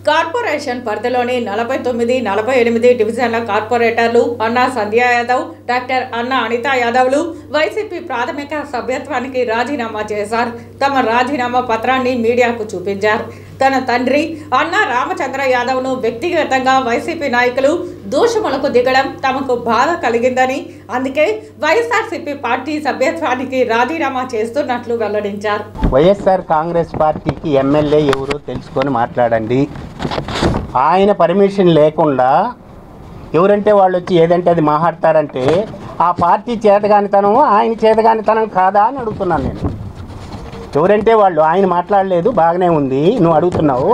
Corporation పరిధిలోని 49, 48 డివిజన్ల కార్పొరేటర్లు అన్నా సంధ్యా యాదవ్, డాక్టర్ అన్నా అనితా యాదవ్లు వైసీపీ ప్రాథమిక సభ్యత్వానికి రాజీనామా చేశారు. తమ రాజీనామా పత్రాన్ని మీడియాకు చూపించారు. తన తండ్రి అన్నా రామచంద్ర యాదవ్ను వ్యక్తిగతంగా వైసీపీ నాయకులు దూషములకు దిగడం తమకు బాధ కలిగిందని, అందుకే వైఎస్ఆర్సీపీ పార్టీ సభ్యత్వానికి రాజీనామా చేస్తున్నట్లు వెల్లడించారు. వైఎస్ఆర్ కాంగ్రెస్ పార్టీకి ఎమ్మెల్యే ఎవరో తెలుసుకొని మాట్లాడండి. ఆయన పర్మిషన్ లేకుండా ఎవరంటే వాళ్ళు వచ్చి ఏదంటే అది మాట్లాడతారంటే ఆ పార్టీ చేతగానితనం ఆయన చేతగానితనం కాదా అని అడుగుతున్నాను నేను. ఎవరంటే వాళ్ళు, ఆయన మాట్లాడలేదు, బాగానే ఉంది, నువ్వు అడుగుతున్నావు.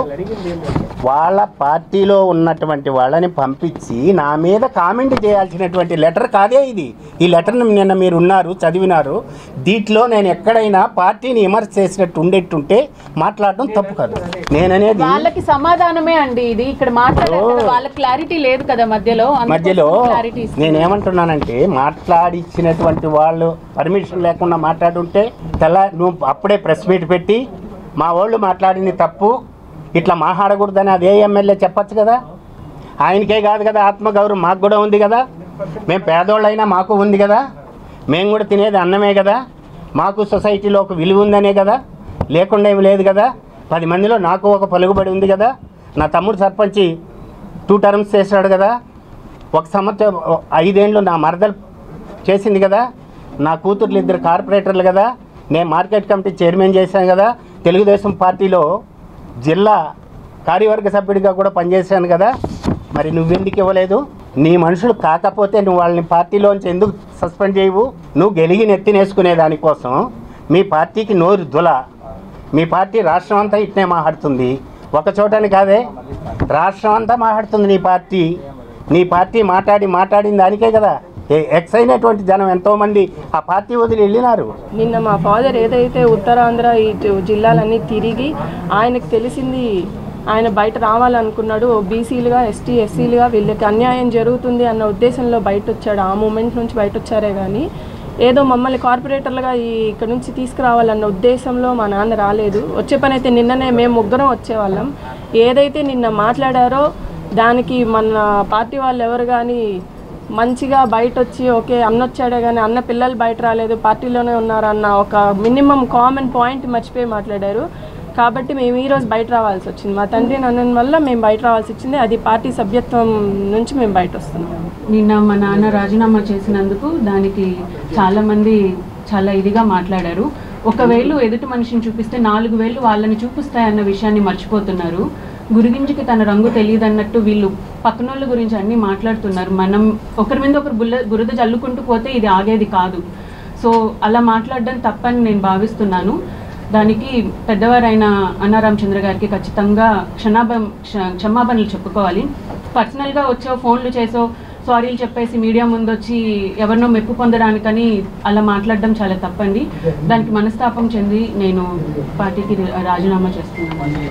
వాళ్ళ పార్టీలో ఉన్నటువంటి వాళ్ళని పంపించి నా మీద కామెంట్ చేయాల్సినటువంటి లెటర్ కాదే ఇది. ఈ లెటర్ని నిన్న మీరు ఉన్నారు, చదివినారు. దీంట్లో నేను ఎక్కడైనా పార్టీని విమర్శ చేసినట్టు ఉండేట్టుంటే మాట్లాడడం తప్పు కాదు. నేననేది వాళ్ళకి సమాధానమే అండి ఇది. ఇక్కడ మాట్లాడారు, వాళ్ళ క్లారిటీ లేదు కదా మధ్యలో. నేనేమంటున్నానంటే మాట్లాడిచ్చినటువంటి వాళ్ళు పర్మిషన్ లేకుండా మాట్లాడుంటే నువ్వు అప్పుడే ప్రెస్ మీట్ పెట్టి మా వాళ్ళు మాట్లాడింది తప్పు, ఇట్లా మాట్లాడకూడదని అదే ఎమ్మెల్యే చెప్పచ్చు కదా. ఆయనకే కాదు కదా, ఆత్మగౌరవం మాకు కూడా ఉంది కదా. మేము పేదోళ్ళైనా మాకు ఉంది కదా. మేము కూడా తినేది అన్నమే కదా. మాకు సొసైటీలో ఒక విలువ ఉందనే కదా, లేకుండా ఏమి లేదు కదా. 10 మందిలో నాకు ఒక పలుకుబడి ఉంది కదా. నా తమ్ముడు సర్పంచి 2 టర్మ్స్ చేశాడు కదా. 1 సంవత్సరం 5 ఏళ్ళు నా మరదలు చేసింది కదా. నా కూతుర్లు 2 కార్పొరేటర్లు కదా. నేను మార్కెట్ కమిటీ చైర్మన్ చేశాను కదా. తెలుగుదేశం పార్టీలో జిల్లా కార్యవర్గ సభ్యుడిగా కూడా పనిచేశాను కదా. మరి నువ్వెందుకు ఇవ్వలేదు? నీ మనుషులు కాకపోతే నువ్వు వాళ్ళని పార్టీలోంచి ఎందుకు సస్పెండ్ చేయవు? నువ్వు గెలిగి నెత్తినేసుకునే దానికోసం మీ పార్టీకి నోరు దుల. మీ పార్టీ రాష్ట్రం అంతా ఇట్నే మాట్లాడుతుంది. ఒక చోటని కాదే, రాష్ట్రం అంతా మాట్లాడుతుంది నీ పార్టీ మాట్లాడిన దానికే కదా ఎక్స్ అయినటువంటి జనం ఎంతోమంది ఆ పార్టీ వదిలి వెళ్ళినారు. నిన్న మా ఫాదర్ ఏదైతే ఉత్తరాంధ్ర ఈ జిల్లాలన్నీ తిరిగి ఆయనకు తెలిసింది, ఆయన బయట రావాలనుకున్నాడు. బీసీలుగా, ఎస్సీలుగా వీళ్ళకి అన్యాయం జరుగుతుంది అన్న ఉద్దేశంలో బయట వచ్చాడు. ఆ మూమెంట్ నుంచి బయట వచ్చారే కానీ ఏదో మమ్మల్ని కార్పొరేటర్లుగా ఇక్కడ నుంచి తీసుకురావాలన్న ఉద్దేశంలో మా నాన్న రాలేదు. వచ్చే పని అయితే నిన్ననే మేము 3 వచ్చేవాళ్ళం. ఏదైతే నిన్న మాట్లాడారో దానికి మన పార్టీ వాళ్ళు ఎవరు కానీ మంచిగా బయట వచ్చి ఓకే అన్న వచ్చాడే కానీ అన్న పిల్లలు బయట రాలేదు, పార్టీలోనే ఉన్నారన్న ఒక మినిమం కామన్ పాయింట్ మర్చిపోయి మాట్లాడారు. కాబట్టి మేము ఈరోజు బయట రావాల్సి వచ్చింది. మా తండ్రి నాన్న వల్ల మేము బయట రావాల్సి వచ్చింది. అది పార్టీ సభ్యత్వం నుంచి మేము బయట వస్తున్నాం. నిన్న మా నాన్న రాజీనామా చేసినందుకు దానికి చాలామంది చాలా ఇదిగా మాట్లాడారు. 1 వేలు ఎదుటి మనిషిని చూపిస్తే 4 వేలు వాళ్ళని చూపిస్తాయన్న విషయాన్ని మర్చిపోతున్నారు. గురిగింజకి తన రంగు తెలియదు అన్నట్టు వీళ్ళు పక్కనోళ్ళ గురించి అన్నీ మాట్లాడుతున్నారు. మనం ఒకరి మీద ఒకరు బురద జల్లుకుంటూ పోతే ఇది ఆగేది కాదు. సో అలా మాట్లాడడం తప్పని నేను భావిస్తున్నాను. దానికి పెద్దవారైన అన్నా రామచంద్ర గారికి ఖచ్చితంగా క్షమాపణలు చెప్పుకోవాలి. పర్సనల్గా వచ్చో ఫోన్లు చేసో సారీలు చెప్పేసి మీడియా ముందు వచ్చి ఎవరినో మెప్పు పొందడానికని అలా మాట్లాడడం చాలా తప్పండి. దానికి మనస్తాపం చెంది నేను పార్టీకి రాజీనామా చేస్తున్నాను.